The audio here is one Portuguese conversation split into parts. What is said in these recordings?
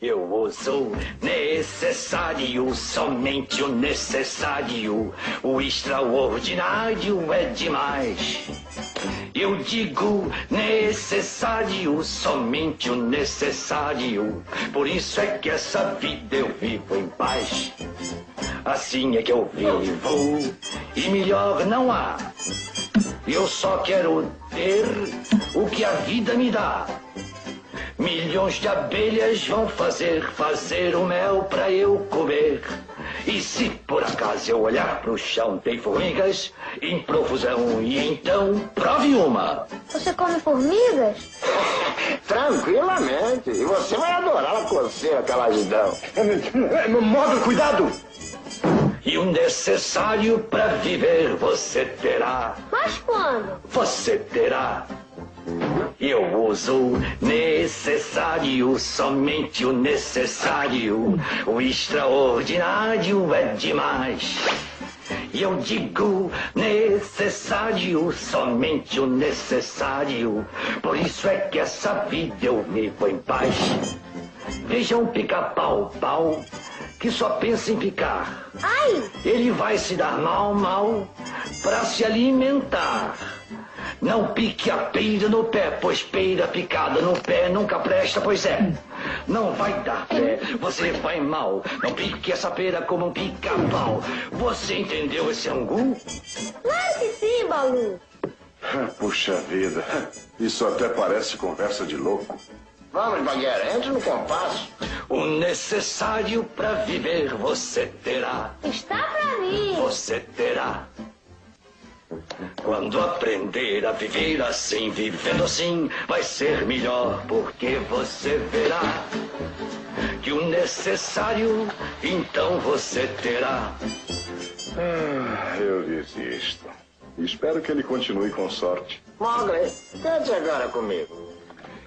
Eu uso necessário, somente o necessário. O extraordinário é demais. Eu digo necessário, somente o necessário. Por isso é que essa vida eu vivo em paz. Assim é que eu vivo, e melhor não há. Eu só quero ter o que a vida me dá. Milhões de abelhas vão fazer o mel pra eu comer. E se por acaso eu olhar pro chão tem formigas em profusão, e então prove uma. Você come formigas? Tranquilamente. E você vai adorar a coceira, aquela agidão. Móvel, cuidado! E o necessário pra viver você terá. Mas quando? Você terá. Eu uso necessário, somente o necessário. O extraordinário é demais. E eu digo necessário, somente o necessário. Por isso é que essa vida eu vivo em paz. Vejam pica-pau, pau, que só pensa em picar. Ai! Ele vai se dar mal, pra se alimentar. Não pique a peira no pé, pois peira picada no pé nunca presta, pois é. Não vai dar pé, você vai mal. Não pique essa pera como um pica-pau. Você entendeu esse angu? Claro que sim, Balu. Puxa vida, isso até parece conversa de louco. Vamos, Bagueira, entre no compasso. O necessário pra viver você terá. Está pra mim. Você terá. Quando aprender a viver assim, vivendo assim, vai ser melhor, porque você verá que o necessário, então você terá. Eu desisto. Espero que ele continue com sorte. Mogli, cante agora comigo.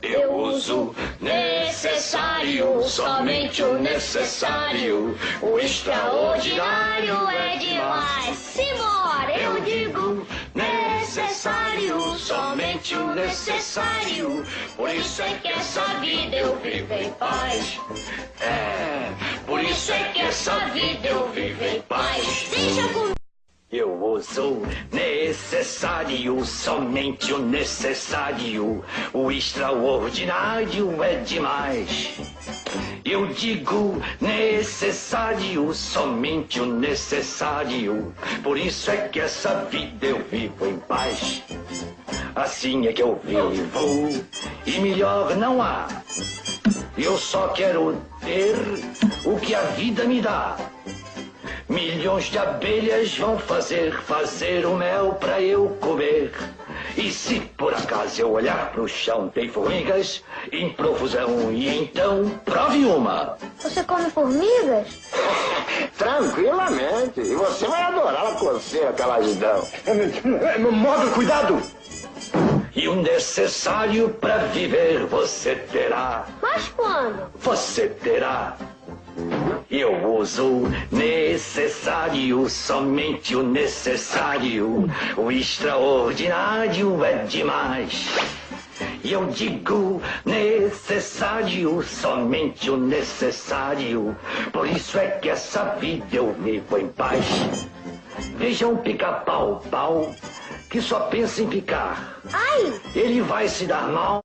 Eu uso necessário, somente o necessário. O extraordinário é demais. Simbora, Eu digo necessário, somente o necessário. Por isso é que essa vida eu vivo em paz. Por isso é que essa vida eu vivo em paz. Deixa comigo. Eu uso necessário, somente o necessário. O extraordinário é demais. Eu digo necessário, somente o necessário. Por isso é que essa vida eu vivo em paz. Assim é que eu vivo, e melhor não há. Eu só quero ter o que a vida me dá. Milhões de abelhas vão fazer o mel pra eu comer. E se por acaso eu olhar pro chão tem formigas em profusão, e então prove uma. Você come formigas? Tranquilamente. E você vai adorar a coceira, aquela agidão. Móvel, cuidado! E o necessário pra viver você terá. Mas quando? Você terá. Eu uso necessário, somente o necessário. O extraordinário é demais. E eu digo necessário, somente o necessário. Por isso é que essa vida eu vivo em paz. Vejam pica-pau, pau, que só pensa em picar. Ai! Ele vai se dar mal.